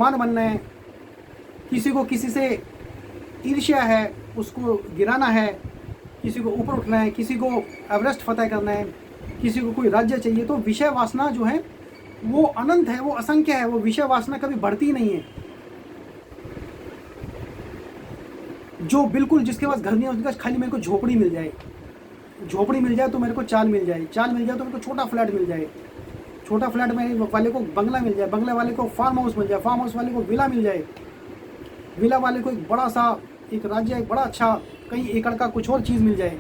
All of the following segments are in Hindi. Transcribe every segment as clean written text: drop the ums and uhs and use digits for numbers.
मान बनना है, किसी को किसी से ईर्ष्या है, उसको गिराना है, किसी को ऊपर उठना है, किसी को एवरेस्ट फतेह करना है, किसी को कोई राज्य चाहिए। तो विषय वासना जो है वो अनंत है, वो असंख्य है, वो विषय वासना कभी बढ़ती नहीं है। जो बिल्कुल जिसके पास घर नहीं है उसके पास खाली मेरे को झोपड़ी मिल जाए, झोपड़ी मिल जाए तो मेरे को चाल मिल जाए, चाल मिल जाए तो मेरे को छोटा फ्लैट मिल जाए, छोटा फ्लैट में वाले को बंगला मिल जाए, बंगला वाले को फार्म हाउस मिल जाए, फार्म हाउस वाले को विला मिल जाए, विला वाले को एक बड़ा सा एक राज्य, एक बड़ा अच्छा कई एकड़ का कुछ और चीज़ मिल जाए,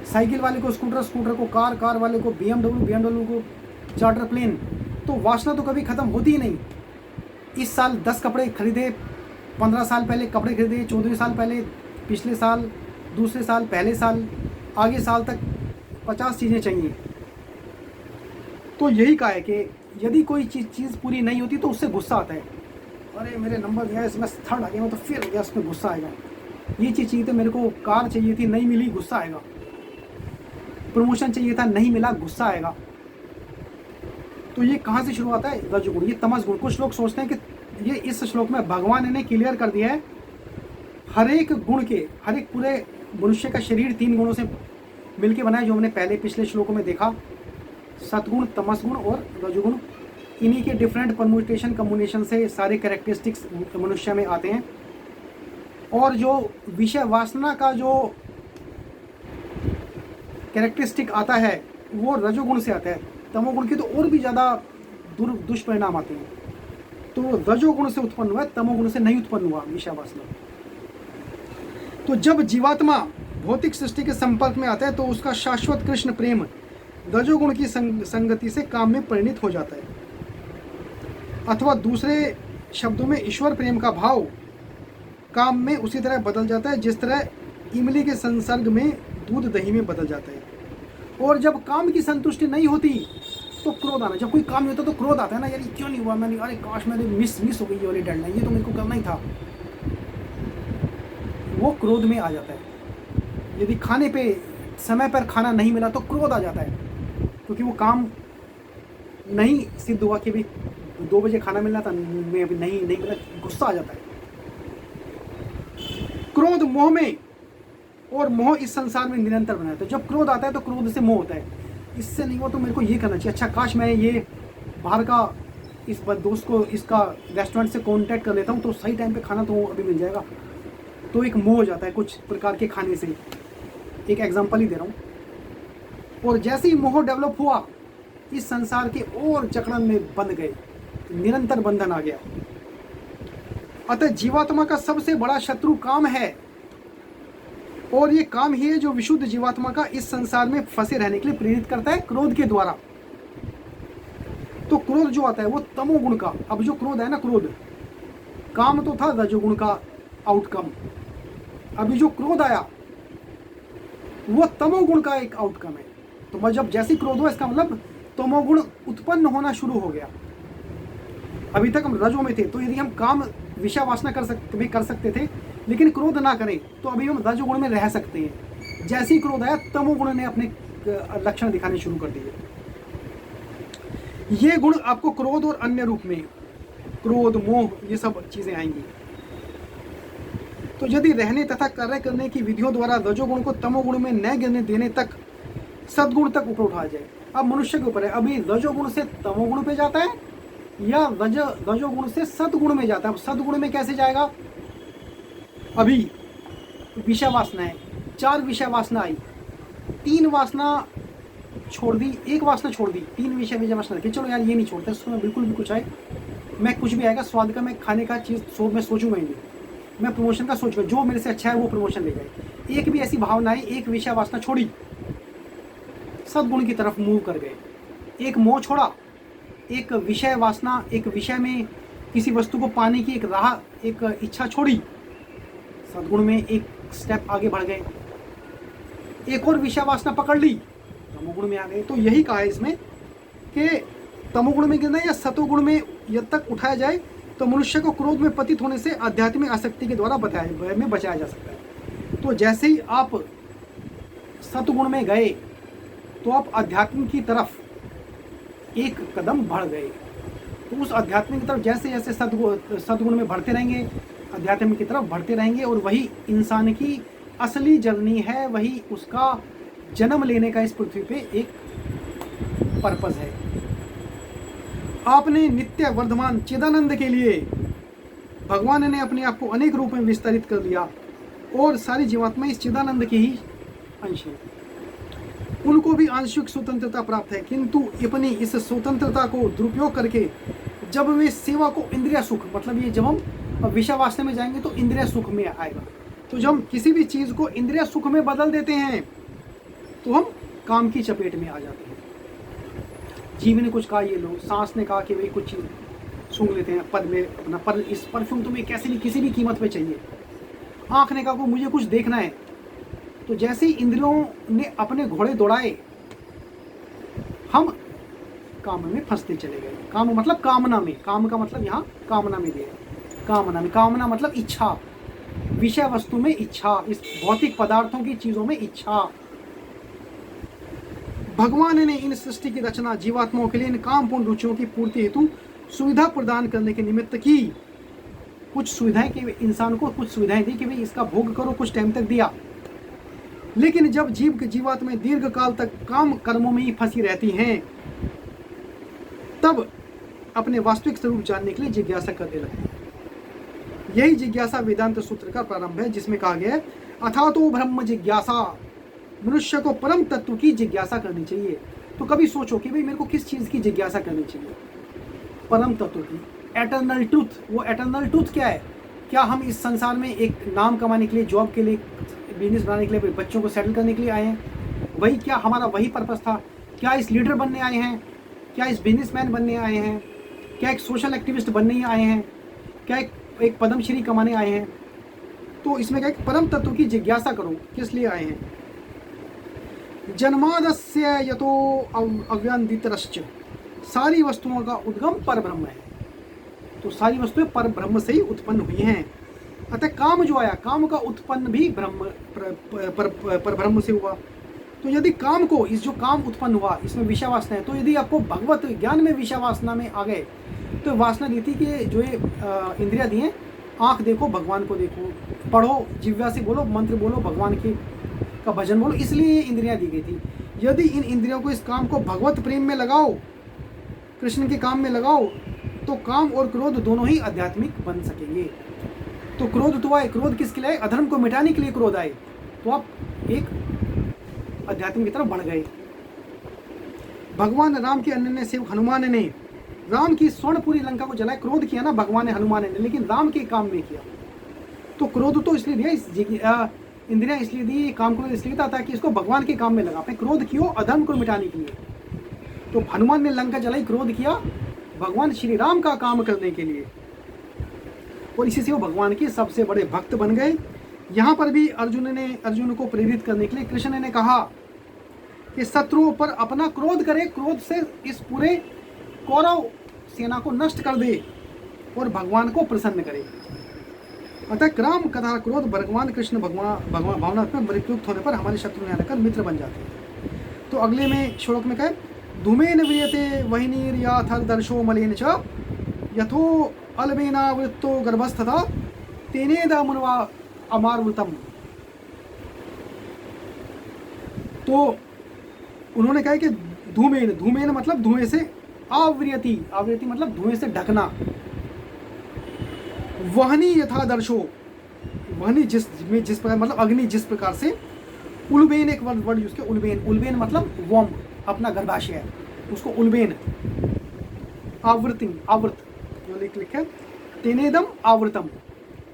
साइकिल वाले को स्कूटर, स्कूटर को कार, कार वाले को BMW, BMW को चार्टर प्लेन। तो वासना तो कभी ख़त्म होती ही नहीं। इस साल 10 कपड़े खरीदे, 15 साल पहले कपड़े खरीदे, 14 साल पहले, पिछले साल, दूसरे साल, पहले साल, आगे साल तक 50 चीज़ें चाहिए। तो यही कहा है कि यदि कोई चीज़ पूरी नहीं होती तो उससे गुस्सा आता है। अरे मेरे नंबर गया, इसमें थर्ड आ गया, मैं तो फिर गया, उसमें गुस्सा आएगा। ये चीज़ चाहिए थी, मेरे को कार चाहिए थी, नहीं मिली, गुस्सा आएगा। प्रमोशन चाहिए था, नहीं मिला, गुस्सा आएगा। तो ये कहाँ से शुरू होता है? रजोगुण, ये तमस गुण। कुछ लोग सोचते हैं कि ये इस श्लोक में भगवान ने क्लियर कर दिया है हर एक गुण के, हर एक पूरे मनुष्य का शरीर 3 गुणों से मिलके बना है, जो हमने पहले पिछले श्लोकों में देखा, सतगुण, तमस गुण और रजोगुण। इन्हीं के डिफरेंट परम्यूटेशन कम्बिनेशन से सारे कैरेक्टरिस्टिक्स मनुष्य में आते हैं। और जो विषय वासना का जो कैरेक्टरिस्टिक आता है वो रजोगुण से आता है। तमोगुण के तो और भी ज़्यादा दुष्परिणाम आते हैं। तो रजोगुण से उत्पन्न हुआ, तमोगुण से नहीं उत्पन्न हुआ विषय वासना। तो जब जीवात्मा भौतिक सृष्टि के संपर्क में आता है तो उसका शाश्वत कृष्ण प्रेम रजोगुण की संगति से काम में परिणित हो जाता है, अथवा दूसरे शब्दों में ईश्वर प्रेम का भाव काम में उसी तरह बदल जाता है जिस तरह इमली के संसर्ग में दूध दही में बदल जाता है। और जब काम की संतुष्टि नहीं होती तो क्रोध आना, जब कोई काम नहीं होता तो क्रोध आता है ना, यार क्यों नहीं हुआ, मैंने, अरे काश मेरे मिस हो गई ये वाली डेडलाइन, ये तो मेरे को करना ही था। वो क्रोध में आ जाता है। यदि खाने पे समय पर खाना नहीं मिला तो क्रोध आ जाता है, क्योंकि वो काम नहीं सिद्ध हुआ कि भाई 2 बजे खाना मिलना था, मैं अभी नहीं मिला, गुस्सा आ जाता है। क्रोध मोह में, और मोह इस संसार में निरंतर बना रहता है। जब क्रोध आता है तो क्रोध से मोह होता है, इससे नहीं हुआ तो मेरे को ये करना चाहिए, अच्छा काश मैं ये बाहर का इस दोस्त को इसका रेस्टोरेंट से कांटेक्ट कर लेता हूँ तो सही टाइम पे खाना तो अभी मिल जाएगा। तो एक मोह हो जाता है कुछ प्रकार के खाने से, एक एग्जांपल ही दे रहा हूँ। और जैसे ही मोह डेवलप हुआ इस संसार के और जकड़न में बंध गए, निरंतर बंधन आ गया। अतः जीवात्मा का सबसे बड़ा शत्रु काम है, और ये काम ही है जो विशुद्ध जीवात्मा का इस संसार में फंसे रहने के लिए प्रेरित करता है, क्रोध के द्वारा। तो क्रोध जो आता है वो तमोगुण का, अब जो क्रोध है ना, क्रोध काम तो था रजोगुण का आउटकम, अभी जो क्रोध आया वो तमोगुण का एक आउटकम है। तो जब जैसे क्रोध हुआ इसका मतलब तमोगुण उत्पन्न होना शुरू हो गया। अभी तक हम रजो में थे, तो यदि हम काम विषय वासना कर सकते थे लेकिन क्रोध ना करें तो अभी हम रजोगुण में रह सकते हैं। जैसे ही क्रोध आया तमोगुण ने अपने लक्षण दिखाने शुरू कर दिए। ये गुण आपको क्रोध और अन्य रूप में, क्रोध, मोह, ये सब चीजें आएंगी। तो यदि रहने तथा कार्य करने की विधियों द्वारा रजोगुण को तमोगुण में न गिरने देने तक सद्गुण तक ऊपर उठाया जाए। अब मनुष्य के ऊपर है, अभी रजोगुण से तमोगुण पे जाता है या रजोगुण से सद्गुण में जाता है। सद्गुण में कैसे जाएगा? अभी विषय वासना है, 4 विषय वासना आई, 3 वासना छोड़ दी, 1 वासना छोड़ दी, 3 विषय वासना रखी। चलो यार ये नहीं छोड़ता, इसमें बिल्कुल भी कुछ आए, मैं कुछ भी आएगा स्वाद का, मैं खाने का चीज़ मैं सोचूंगा ही नहीं, मैं प्रमोशन का सोचूंगा, जो मेरे से अच्छा है वो प्रमोशन ले जाए। एक भी ऐसी भावना है, 1 विषय वासना छोड़ी, सद्गुण की तरफ मूव कर गए। एक मोह छोड़ा, एक विषय वासना, एक विषय में किसी वस्तु को पाने की एक राह, एक इच्छा छोड़ी, सद्गुण में एक स्टेप आगे बढ़ गए। एक और विषय वासना पकड़ ली, तमोगुण में आ गए। तो यही कहा है इसमें कि तमोगुण में गिरना या सतोगुण में जब तक उठाया जाए तो मनुष्य को क्रोध में पतित होने से आध्यात्मिक आसक्ति के द्वारा बचाया जा सकता है। तो जैसे ही आप सतगुण में गए तो आप अध्यात्म की तरफ एक कदम बढ़ गए। तो उस अध्यात्म की तरफ जैसे जैसे सद्गुण में बढ़ते रहेंगे, अध्यात्म की तरफ बढ़ते रहेंगे, और वही इंसान की असली जर्नी है, वही उसका जन्म लेने का इस पृथ्वी पे एक पर्पस है। आपने नित्य वर्धमान चिदानंद के लिए भगवान ने अपने आप को अनेक रूप में विस्तारित कर दिया, और सारी जीवात्मा इस चिदानंद के ही अंश है। उनको भी आंशिक स्वतंत्रता प्राप्त है, किंतु अपनी इस स्वतंत्रता को दुरुपयोग करके जब वे सेवा को इंद्रिय सुख, मतलब ये जब हम विषय वासना में जाएंगे तो इंद्रिय सुख में आएगा, तो जब हम किसी भी चीज़ को इंद्रिय सुख में बदल देते हैं तो हम काम की चपेट में आ जाते हैं। जीव ने कुछ कहा, ये लो, सांस ने कहा कि भाई कुछ चीज़ सूंघ लेते हैं पद में अपना, पर इस परफ्यूम तुम्हें कैसे भी किसी भी कीमत पे चाहिए। आँख ने कहा को मुझे कुछ देखना है, तो जैसे ही इंद्रियों ने अपने घोड़े दौड़ाए, हम काम में फंसते चले गए। काम मतलब कामना में, काम का मतलब यहाँ कामना में दिया, कामना में, कामना मतलब इच्छा, विषय वस्तु में इच्छा, इस भौतिक पदार्थों की चीज़ों में इच्छा। भगवान ने इन सृष्टि की रचना जीवात्माओं के लिए इन कामपूर्ण रुचियों की पूर्ति हेतु सुविधा प्रदान करने के निमित्त की। कुछ सुविधाएं कि इंसान को कुछ सुविधाएं दी कि भाई इसका भोग करो, कुछ टाइम तक दिया, लेकिन जब जीवात्मा दीर्घ काल तक काम कर्मों में ही फंसी रहती हैं, तब अपने वास्तविक स्वरूप जानने के लिए जिज्ञासा करने लगती है। यही जिज्ञासा वेदांत सूत्र का प्रारंभ है, जिसमें कहा गया है अथातो ब्रह्म जिज्ञासा, मनुष्य को परम तत्व की जिज्ञासा करनी चाहिए। तो कभी सोचो कि भाई मेरे को किस चीज़ की जिज्ञासा करनी चाहिए? परम तत्व की, एटर्नल ट्रूथ। वो एटर्नल ट्रूथ क्या है? क्या हम इस संसार में एक नाम कमाने के लिए, जॉब के लिए, बिजनेस बनाने के लिए, बच्चों को सेटल करने के लिए आए हैं? वही क्या हमारा वही पर्पस था? क्या इस लीडर बनने आए हैं? क्या इस बिजनेसमैन बनने आए हैं? क्या एक सोशल एक्टिविस्ट बनने ही आए हैं? क्या एक पद्मश्री कमाने आए हैं? तो इसमें क्या, परम तत्व की जिज्ञासा करो, किस लिए आए हैं? जन्मादस्य यतो अव्यंदितरश्च, सारी वस्तुओं का उद्गम पर ब्रह्म है। तो सारी वस्तुएं पर ब्रह्म से ही उत्पन्न हुई हैं। अतः काम जो आया, काम का उत्पन्न भी ब्रह्म पर ब्रह्म से हुआ। तो यदि काम को, इस जो काम उत्पन्न हुआ इसमें विषय वासना है, तो यदि आपको भगवत ज्ञान में विषय वासना में आ गए, तो वासना रीति के जो ये इंद्रिया दी हैं, आँख देखो भगवान को देखो, पढ़ो जिह्वा से बोलो, मंत्र बोलो, भगवान के का भजन बोलो, इसलिए ये इंद्रियां दी गई थी। यदि इन इंद्रियों को, इस काम को भगवत प्रेम में लगाओ, कृष्ण के काम में लगाओ, तो काम और क्रोध दोनों ही आध्यात्मिक बन सकेंगे। तो क्रोध तो आए, क्रोध किसके लिए? अधर्म को मिटाने के लिए क्रोध आए, तो आप एक अध्यात्म की तरफ बढ़ गए। भगवान राम के अनन्य सेवक हनुमान ने राम की स्वर्णपुरी लंका को जलाए, क्रोध किया ना भगवान ने, हनुमान ने, लेकिन राम के काम में किया। तो क्रोध तो इसलिए दिया, इंद्रियां इसलिए दी, काम क्रोध इसलिए था ताकि इसको भगवान के काम में लगा पाए। क्रोध क्यों? अधर्म को मिटाने के लिए। तो हनुमान ने लंका जलाई, क्रोध किया भगवान श्री राम का काम करने के लिए, और इसी से वो भगवान के सबसे बड़े भक्त बन गए। यहाँ पर भी अर्जुन को प्रेरित करने के लिए कृष्ण ने कहा कि शत्रुओं पर अपना क्रोध करे, क्रोध से इस पूरे कौरव सेना को नष्ट कर दे और भगवान को प्रसन्न करे। अतः क्राम कथा क्रोध भगवान कृष्ण भगवान भावनात्मक परिप्युक्त होने पर हमारे शत्रु में आकर मित्र बन जाते हैं। तो अगले में श्लोक में कहे धूमेन व्रियते वह्निर्याथर् दर्शो मलेन च यथो अलमेनावृत्तो गर्भस्थता तेनेदमुन्वा अमारुतम। तो उन्होंने कहा कि धूमेन मतलब धुएं से, आवृयति मतलब धुएं से ढकना, वहनी यथादर्शो, वहनी जिस प्रकार मतलब अग्नि जिस प्रकार से, उल्बेन एक वर्ड यूज किया, उल्बेन मतलब वोम, अपना गर्भाशय, उसको उल्बेन, आवृत जो लिखा तेनेदम आवृतम,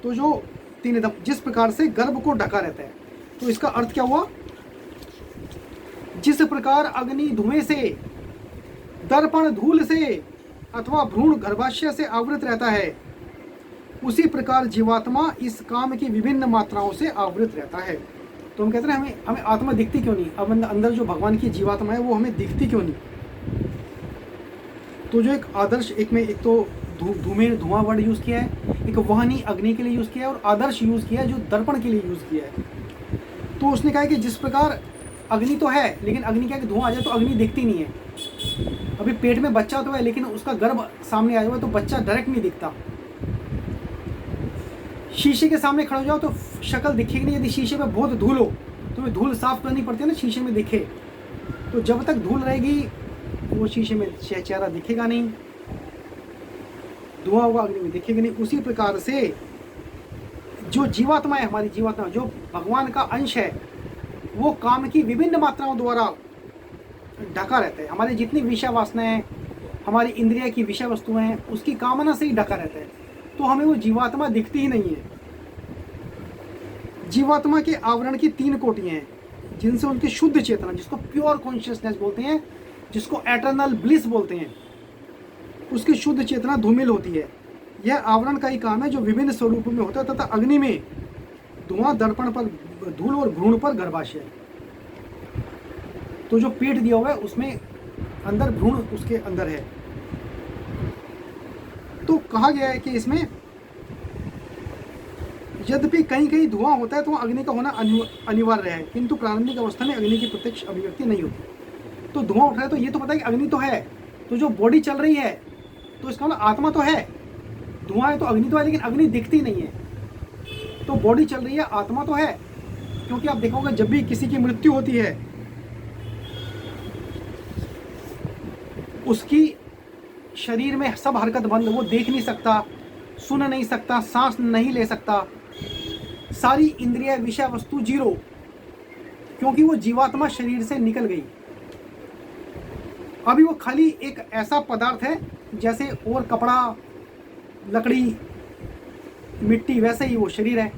तो जो तेनेदम जिस प्रकार से गर्भ को ढका रहता है। तो इसका अर्थ क्या हुआ? जिस प्रकार अग्नि धुएं से, दर्पण धूल से अथवा भ्रूण गर्भाशय से आवृत रहता है, उसी प्रकार जीवात्मा इस काम की विभिन्न मात्राओं से आवृत रहता है। तो हम कहते हैं हमें आत्मा दिखती क्यों नहीं? अब अंदर जो भगवान की जीवात्मा है वो हमें दिखती क्यों नहीं? तो जो एक आदर्श, एक तो धुआं वर्ड यूज़ किया है, एक वहनी अग्नि के लिए यूज़ किया है, और आदर्श यूज़ किया है जो दर्पण के लिए यूज़ किया है। तो उसने कहा कि जिस प्रकार अग्नि तो है, लेकिन अग्नि क्या है कि धुआं आ जाए तो अग्नि दिखती नहीं है, अभी पेट में बच्चा तो है लेकिन उसका गर्भ सामने आया हुआ है तो बच्चा डायरेक्ट नहीं दिखता। शीशे के सामने खड़े हो जाओ तो शक्ल दिखेगी नहीं, यदि शीशे पे बहुत धूल हो तो धूल साफ करनी पड़ती है ना, शीशे में दिखे। तो जब तक धूल रहेगी वो शीशे में चेहरा दिखेगा नहीं, धुआं होगा अग्नि में दिखेगा नहीं। उसी प्रकार से जो जीवात्मा है, हमारी जीवात्मा जो भगवान का अंश है, वो काम की विभिन्न मात्राओं द्वारा ढका रहता है। हमारी जितनी विषय वासनाएं हैं, हमारी इंद्रिय की विषय वस्तुएं हैं, उसकी कामना से ही ढका रहता है। तो हमें वो जीवात्मा दिखती ही नहीं है। जीवात्मा के आवरण की 3 कोटियां हैं, जिनसे उनकी शुद्ध चेतना, जिसको प्योर कॉन्शियसनेस बोलते हैं, जिसको एटर्नल ब्लिस बोलते हैं, उसकी शुद्ध चेतना धूमिल होती है। यह आवरण का ही काम है जो विभिन्न स्वरूपों में होता है तथा अग्नि में धुआं, दर्पण पर धूल और भ्रूण पर गर्भाशय। तो जो पेट दिया हुआ है उसमें अंदर भ्रूण उसके अंदर है। तो कहा गया है कि इसमें यद्यपि कहीं कहीं धुआं होता है तो अग्नि का होना अनिवार्य है, किंतु प्रारंभिक अवस्था में अग्नि की प्रत्यक्ष अभिव्यक्ति नहीं होती। तो धुआं उठ रहा है तो ये तो पता है कि अग्नि तो है, तो जो बॉडी चल रही है तो इसका मतलब आत्मा तो है। धुआं है तो अग्नि तो है, लेकिन अग्नि दिखती नहीं है। तो बॉडी चल रही है, आत्मा तो है। क्योंकि आप देखोगे जब भी किसी की मृत्यु होती है, उसकी शरीर में सब हरकत बंद, वो देख नहीं सकता, सुन नहीं सकता, सांस नहीं ले सकता, सारी इंद्रिय विषय वस्तु जीरो, क्योंकि वो जीवात्मा शरीर से निकल गई। अभी वो खाली एक ऐसा पदार्थ है जैसे और कपड़ा, लकड़ी, मिट्टी, वैसे ही वो शरीर है।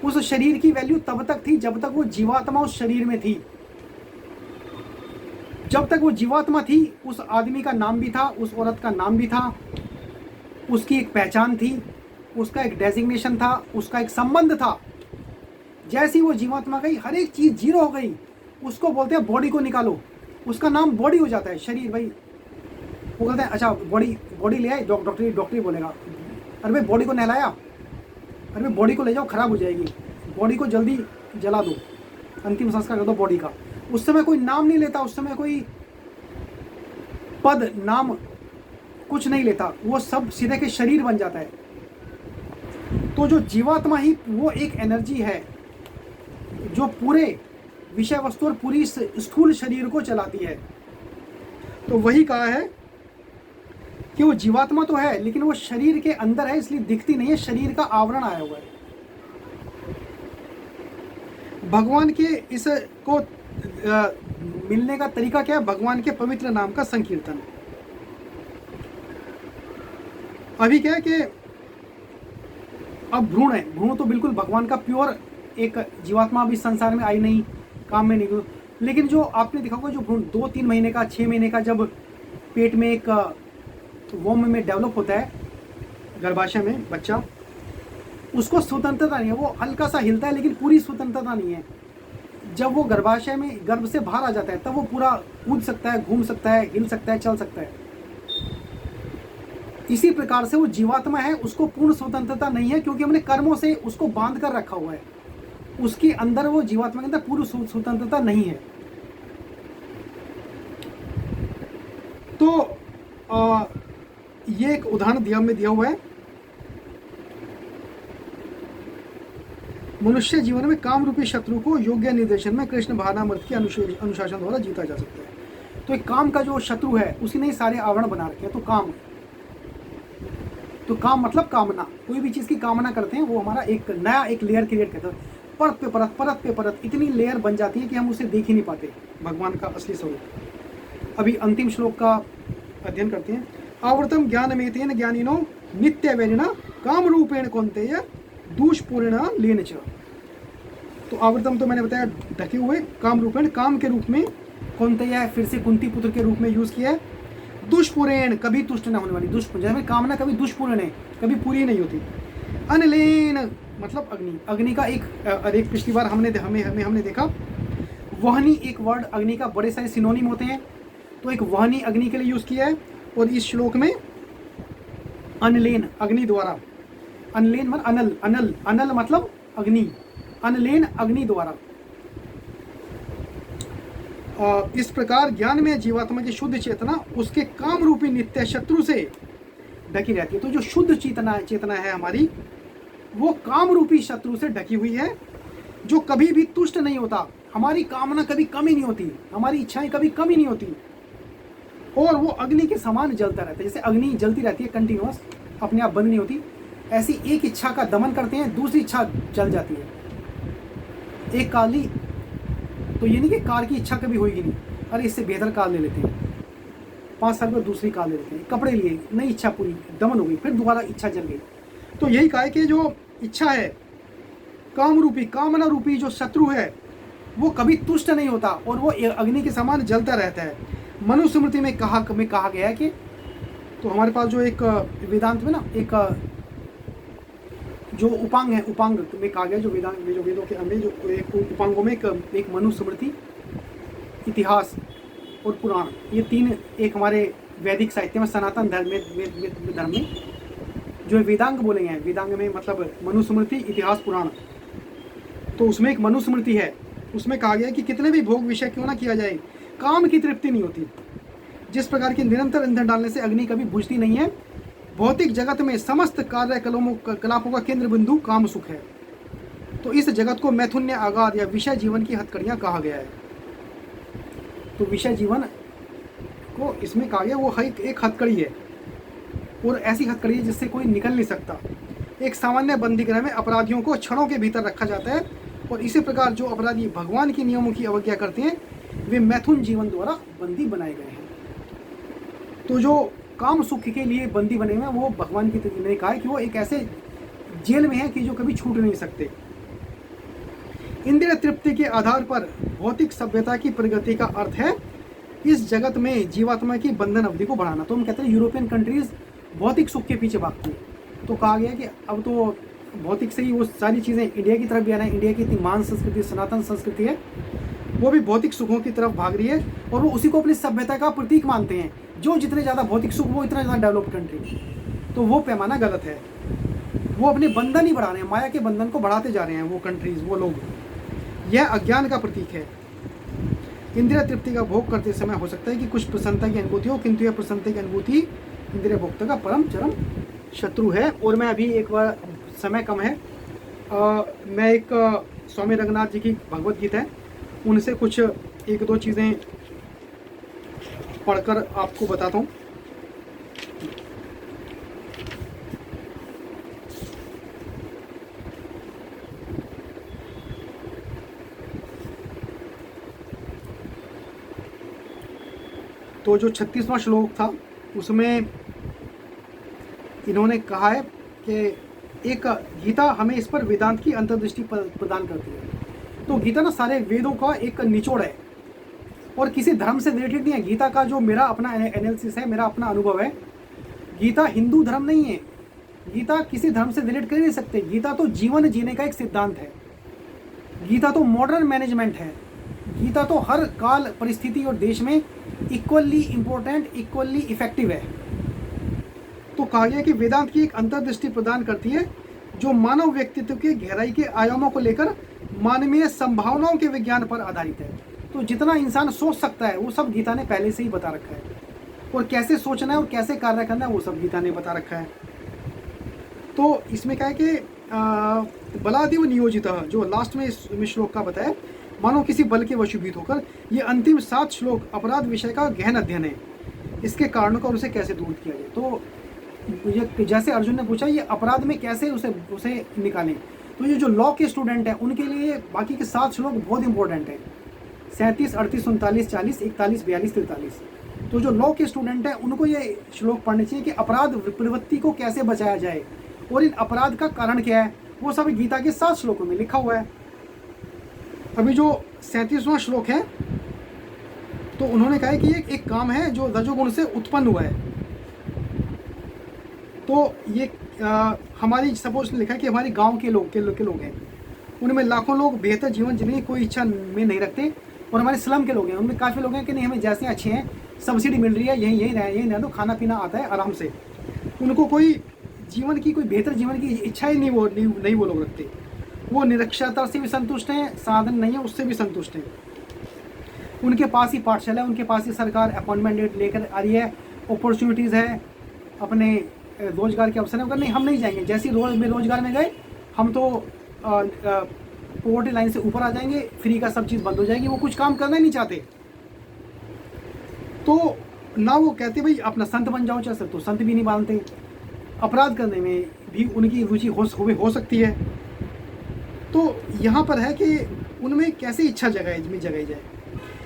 उस शरीर की वैल्यू तब तक थी जब तक वो जीवात्मा उस शरीर में थी। जब तक वो जीवात्मा थी, उस आदमी का नाम भी था, उस औरत का नाम भी था, उसकी एक पहचान थी, उसका एक डेजिग्नेशन था, उसका एक संबंध था। जैसी वो जीवात्मा गई, हर एक चीज जीरो हो गई। उसको बोलते हैं बॉडी को निकालो, उसका नाम बॉडी हो जाता है, शरीर। भाई वो कहते हैं अच्छा बॉडी ले आए, डॉक्टरी बोलेगा अरे भाई बॉडी को नहलाया, अरे भाई बॉडी को ले जाओ खराब हो जाएगी, बॉडी को जल्दी जला दो, अंतिम संस्कार कर दो बॉडी का। उस समय कोई नाम नहीं लेता, उस समय कोई पद नाम कुछ नहीं लेता, वो सब सीधे के शरीर बन जाता है। तो जो जीवात्मा ही वो एक एनर्जी है जो पूरे विषय वस्तु और पूरी स्थूल शरीर को चलाती है। तो वही कहा है कि वो जीवात्मा तो है लेकिन वो शरीर के अंदर है, इसलिए दिखती नहीं है, शरीर का आवरण आया हुआ है। भगवान के इस को मिलने का तरीका क्या है? भगवान के पवित्र नाम का संकीर्तन। अभी क्या है कि अब भ्रूण है, भ्रूण तो बिल्कुल भगवान का प्योर एक जीवात्मा अभी संसार में आई नहीं, काम में नहीं। लेकिन जो आपने देखा होगा जो भ्रूण 2-3 महीने का, 6 महीने का जब पेट में एक वोम में डेवलप होता है, गर्भाशय में बच्चा, उसको स्वतंत्रता नहीं है, वो हल्का सा हिलता है लेकिन पूरी स्वतंत्रता नहीं है। जब वो गर्भाशय में गर्भ से बाहर आ जाता है तब वो पूरा कूद सकता है, घूम सकता है, हिल सकता है, चल सकता है। इसी प्रकार से वो जीवात्मा है, उसको पूर्ण स्वतंत्रता नहीं है क्योंकि हमने कर्मों से उसको बांध कर रखा हुआ है। उसके अंदर, वो जीवात्मा के अंदर पूरी स्वतंत्रता नहीं है। तो ये एक उदाहरण दिया हुआ है। मनुष्य जीवन में काम रूपी शत्रु को योग्य निर्देशन में कृष्ण भावनामृत के अनुशासन द्वारा जीता जा सकता है। तो एक काम का जो शत्रु है उसी ने सारे आवरण बना रखे हैं। तो काम मतलब कामना, कोई भी चीज़ की कामना करते हैं वो हमारा एक नया एक लेयर क्रिएट करता है, परत पे परत, परत पे परत, इतनी लेयर बन जाती है कि हम उसे देख ही नहीं पाते भगवान का असली स्वरूप। अभी अंतिम श्लोक का अध्ययन करते हैं। आवृतम ज्ञानमेतेन ज्ञानिनो नित्य वैरिणा काम रूपेण कौन्तेय दुष्पूर्ण लेन च। तो आवृतम तो मैंने बताया ढके हुए, काम रूपेण काम के रूप में, कौन्तेय फिर से कुंती पुत्र के रूप में यूज किया है। दुष्पूर्ण कभी तुष्ट न होने वाली, जैसे कामना कभी दुष्पूर्ण है, कभी पूरी नहीं होती। अनलेन मतलब अग्नि, अग्नि का एक पिछली बार हमने देखा वहनी एक वर्ड अग्नि का बड़े सारे सिनोनिम होते हैं, तो एक वहनी अग्नि के लिए यूज किया है। और इस श्लोक में अनलेन अग्नि द्वारा, अनलेन मतलब अनल, अनल अनल मतलब अग्नि, अनलेन अग्नि द्वारा। इस प्रकार ज्ञान में जीवात्मा की शुद्ध चेतना उसके काम रूपी नित्य शत्रु से ढकी रहती है। तो जो शुद्ध चेतना है हमारी, वो काम रूपी शत्रु से ढकी हुई है, जो कभी भी तुष्ट नहीं होता। हमारी कामना कभी कमी नहीं होती, हमारी इच्छाएं कभी कमी नहीं होती, और वो अग्नि के समान जलता रहता है। जैसे अग्नि जलती रहती है कंटिन्यूअस, अपने आप बंद नहीं होती, ऐसी एक इच्छा का दमन करते हैं, दूसरी इच्छा जल जाती है। एक कार ली तो ये नहीं कि कार की इच्छा कभी होगी नहीं, अरे इससे बेहतर कार ले लेते हैं, 5 साल बाद दूसरी कार ले लेते हैं। कपड़े लिए, नई इच्छा पूरी दमन हो गई, फिर दोबारा इच्छा जल गई। तो यही कहा है कि जो इच्छा है, काम रूपी, कामना रूपी जो शत्रु है, वो कभी तुष्ट नहीं होता और वो अग्नि के समान जलता रहता है। मनुस्मृति में कहा गया है कि, तो हमारे पास जो एक वेदांत में ना एक जो उपांग है, उपांग में कहा गया, जो वेदों के अंदर जो एक उपांगों में एक मनुस्मृति, इतिहास और पुराण, ये 3 एक हमारे वैदिक साहित्य में, सनातन धर्म में जो वेदांग बोले हैं, वेदांग में मतलब मनुस्मृति, इतिहास, पुराण। तो उसमें एक मनुस्मृति है, उसमें कहा गया है कि कितने भी भोग विषय क्यों ना किया जाए, काम की तृप्ति नहीं होती। जिस प्रकार की निरंतर ईंधन डालने से अग्नि कभी बुझती नहीं है, भौतिक जगत में समस्त कलापों का केंद्र बिंदु काम सुख है। तो इस जगत को मैथुन्य आगाध या विषय जीवन की हथकड़ियाँ कहा गया है। तो विषय जीवन को इसमें कहा गया वो एक हथकड़ी है, और ऐसी हथकड़ी है जिससे कोई निकल नहीं सकता। एक सामान्य बंदी गृह में अपराधियों को छड़ों के भीतर रखा जाता है, और इसी प्रकार जो अपराधी भगवान के नियमों की अवज्ञा करते हैं, वे मैथुन जीवन द्वारा बंदी बनाए गए हैं। तो जो काम सुख के लिए बंदी बने हुए हैं, वो भगवान की तरीके ने कहा है कि वो एक ऐसे जेल में है कि जो कभी छूट नहीं सकते। इंद्रिय तृप्ति के आधार पर भौतिक सभ्यता की प्रगति का अर्थ है इस जगत में जीवात्मा की बंधन अवधि को बढ़ाना। तो हम कहते हैं यूरोपियन कंट्रीज भौतिक सुख के पीछे भागती है। तो कहा गया कि अब तो भौतिक से ही वो सारी चीज़ें इंडिया की तरफ भी आना है। इंडिया की इतनी महान संस्कृति, सनातन संस्कृति है, वो भी भौतिक सुखों की तरफ भाग रही है, और वो उसी को अपनी सभ्यता का प्रतीक मानते हैं। जो जितने ज़्यादा भौतिक सुख, वो इतना ज़्यादा डेवलप्ड कंट्री। तो वो पैमाना गलत है। वो अपने बंधन ही बढ़ा रहे हैं, माया के बंधन को बढ़ाते जा रहे हैं वो कंट्रीज, वो लोग। यह अज्ञान का प्रतीक है। इंद्रिय तृप्ति का भोग करते समय हो सकता है कि कुछ प्रसन्नता की अनुभूति हो, किंतु यह प्रसन्नता की अनुभूति इंद्रिय भोक्ता का परम चरम शत्रु है। और मैं अभी एक बार, समय कम है, मैं एक स्वामी रंगनाथ जी की भगवत गीता है, उनसे कुछ 1-2 चीज़ें पढ़कर आपको बताता हूँ। तो जो 36वां श्लोक था, उसमें इन्होंने कहा है कि एक गीता हमें इस पर वेदांत की अंतर्दृष्टि प्रदान करती है। तो गीता ना सारे वेदों का एक निचोड़ है, और किसी धर्म से रिलेटेड नहीं है। गीता का जो मेरा अपना एनालिसिस है, मेरा अपना अनुभव है, गीता हिंदू धर्म नहीं है। गीता किसी धर्म से रिलेट कर ही नहीं सकते। गीता तो जीवन जीने का एक सिद्धांत है। गीता तो मॉडर्न मैनेजमेंट है। गीता तो हर काल, परिस्थिति और देश में इक्वली इम्पोर्टेंट, इक्वली इफेक्टिव है। तो कहा गया कि वेदांत की एक अंतर्दृष्टि प्रदान करती है, जो मानव व्यक्तित्व के गहराई के आयामों को लेकर मानवीय संभावनाओं के विज्ञान पर आधारित है। तो जितना इंसान सोच सकता है, वो सब गीता ने पहले से ही बता रखा है, और कैसे सोचना है और कैसे कार्य करना है, वो सब गीता ने बता रखा है। तो इसमें क्या है कि बलादिव नियोजित, जो लास्ट में इस श्लोक का बताया, मानो किसी बल के वशीभूत होकर, ये अंतिम 7 श्लोक अपराध विषय का गहन अध्ययन है, इसके कारणों का और उसे कैसे दूर किया जाए। तो ये जैसे अर्जुन ने पूछा, ये अपराध में कैसे उसे निकालें, तो ये जो लॉ के स्टूडेंट हैं उनके लिए बाकी के 7 श्लोक बहुत इंपॉर्टेंट है। 37, 38, 39, 40, 41, 42, 43। तो जो लॉ के स्टूडेंट हैं उनको ये श्लोक पढ़ने चाहिए कि अपराध प्रवृत्ति को कैसे बचाया जाए, और इन अपराध का कारण क्या है, वो सब गीता के 7 श्लोकों में लिखा हुआ है। अभी जो 37वां श्लोक है, तो उन्होंने कहा है कि ये एक काम है जो रजोगुण से उत्पन्न हुआ है। तो ये हमारी सपोज लिखा है कि हमारे गांव के लोग हैं, उनमें लाखों लोग बेहतर जीवन जीने की कोई इच्छा में नहीं रखते, और हमारे स्लम के लोग हैं, उनमें काफ़ी लोग हैं कि नहीं, हमें जैसे अच्छे हैं, सब्सिडी मिल रही है, यहीं रह दो, खाना पीना आता है आराम से, उनको कोई जीवन की, कोई बेहतर जीवन की इच्छा ही नहीं वो लोग रखते। वो निरक्षरता से भी संतुष्ट हैं, साधन नहीं है उससे भी संतुष्ट हैं। उनके पास ही पाठशाला है, उनके पास ही सरकार अपॉइंटमेंट लेकर आ रही है, अपॉर्चुनिटीज़ है, अपने रोजगार के अवसर है। अगर नहीं, हम नहीं जाएंगे। जैसे रोजगार में गए हम तो पॉवर्टी लाइन से ऊपर आ जाएंगे, फ्री का सब चीज़ बंद हो जाएगी, वो कुछ काम करना ही नहीं चाहते। तो ना वो कहते भाई अपना संत बन जाओ, चाहे तो संत भी नहीं मानते। अपराध करने में भी उनकी रुचि हो सकती है। तो यहाँ पर है कि उनमें कैसे इच्छा जगाई जाए।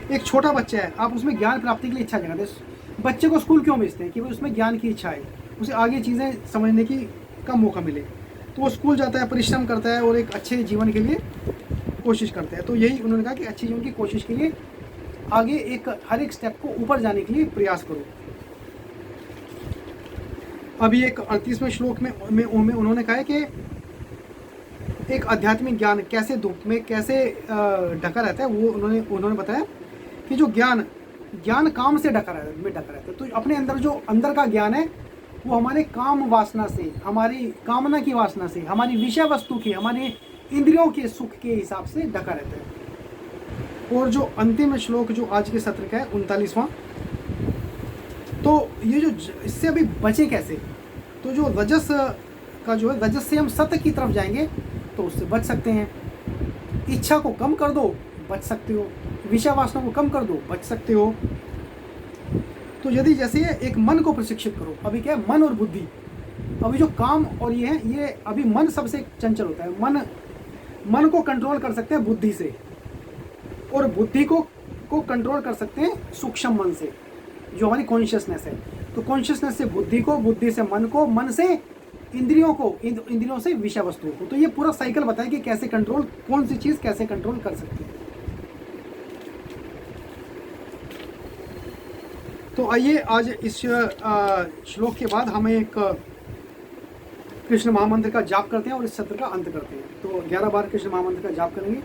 एक छोटा बच्चा है, आप उसमें ज्ञान प्राप्ति के लिए इच्छा जगाते हैं। बच्चे को स्कूल क्यों भेजते हैं? कि भाई उसमें ज्ञान की इच्छा है, उसे आगे चीज़ें समझने की का मौका मिले। तो वो स्कूल जाता है, परिश्रम करता है और एक अच्छे जीवन के लिए कोशिश करता है। तो यही उन्होंने कहा कि अच्छे जीवन की कोशिश के लिए आगे हर एक स्टेप को ऊपर जाने के लिए प्रयास करो। अभी एक 38वें श्लोक में उन्होंने कहा है कि एक आध्यात्मिक ज्ञान कैसे धूप में कैसे ढका रहता है। वो उन्होंने बताया कि जो ज्ञान काम से ढका रहता है। तो अपने अंदर जो अंदर का ज्ञान है वो हमारे काम वासना से, हमारी कामना की वासना से, हमारी विषय वस्तु की, हमारे इंद्रियों के सुख के हिसाब से ढका रहता है। और जो अंतिम श्लोक जो आज के सत्र का है 39वां, तो ये जो इससे अभी बचे कैसे? तो जो रजस का जो है, रजस से हम सत्य की तरफ जाएंगे तो उससे बच सकते हैं। इच्छा को कम कर दो, बच सकते हो। विषय वासना को कम कर दो, बच सकते हो। तो यदि जैसे एक मन को प्रशिक्षित करो, अभी क्या है, मन और बुद्धि, अभी जो काम और ये है, ये अभी मन सबसे चंचल होता है। मन को कंट्रोल कर सकते हैं बुद्धि से, और बुद्धि को कंट्रोल कर सकते हैं सूक्ष्म मन से, जो हमारी कॉन्शियसनेस है। तो कॉन्शियसनेस से बुद्धि को, बुद्धि से मन को, मन से इंद्रियों को, इंद्रियों से विषय वस्तुओं को। तो ये पूरा साइकिल बताया कि कैसे कंट्रोल, कौन सी चीज़ कैसे कंट्रोल कर सकते हैं। तो आइए आज इस श्लोक के बाद हम एक कृष्ण महामंत्र का जाप करते हैं और इस सत्र का अंत करते हैं। तो 11 बार कृष्ण महामंत्र का जाप करेंगे।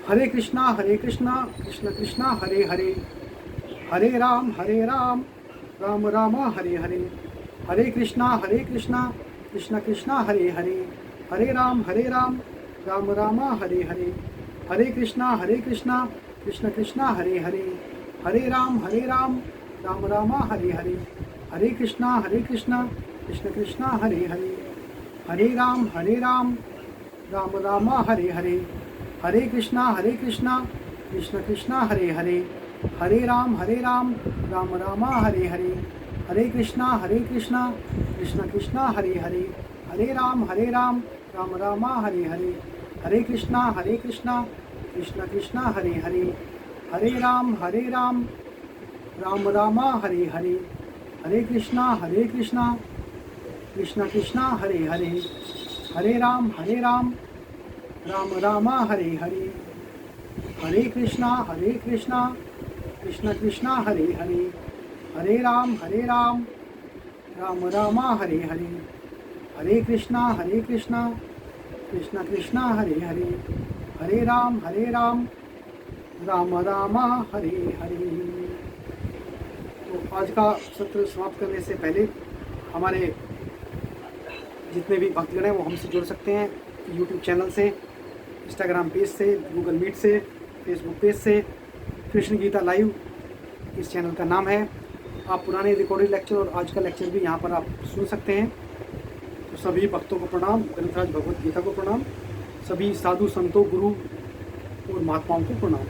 हरे कृष्णा कृष्ण कृष्णा हरे हरे, हरे राम राम राम हरे हरे, हरे कृष्णा कृष्ण कृष्णा हरे हरे, हरे राम राम राम हरे हरे, हरे कृष्णा कृष्ण कृष्णा हरे हरे, हरे राम राम राम हरे हरे, हरे कृष्णा कृष्ण कृष्णा हरे हरे, हरे राम राम राम हरे हरे, हरे कृष्णा कृष्ण कृष्णा हरे हरे, हरे राम राम राम हरे हरे, हरे कृष्णा कृष्ण कृष्णा हरे हरे, हरे राम राम राम हरे हरे, हरे कृष्णा कृष्ण कृष्णा हरे हरे, हरे राम राम राम हरे हरे, हरे कृष्णा कृष्ण कृष्णा हरे हरे, हरे राम राम राम हरे हरे, हरे कृष्णा कृष्ण कृष्णा हरे हरे, हरे राम राम राम हरे हरे, हरे कृष्णा कृष्ण कृष्णा हरे हरे, हरे राम राम राम हरे हरे। तो आज का सत्र समाप्त करने से पहले हमारे जितने भी भक्तगण हैं वो हमसे जुड़ सकते हैं यूट्यूब चैनल से, इंस्टाग्राम पेज से, गूगल मीट से, फेसबुक पेज से। कृष्ण गीता लाइव इस चैनल का नाम है। आप पुराने रिकॉर्डेड लेक्चर और आज का लेक्चर भी यहाँ पर आप सुन सकते हैं। तो सभी भक्तों को प्रणाम, ग्रंथराज भगवद गीता को प्रणाम, सभी साधु संतों, गुरु और महात्माओं को प्रणाम।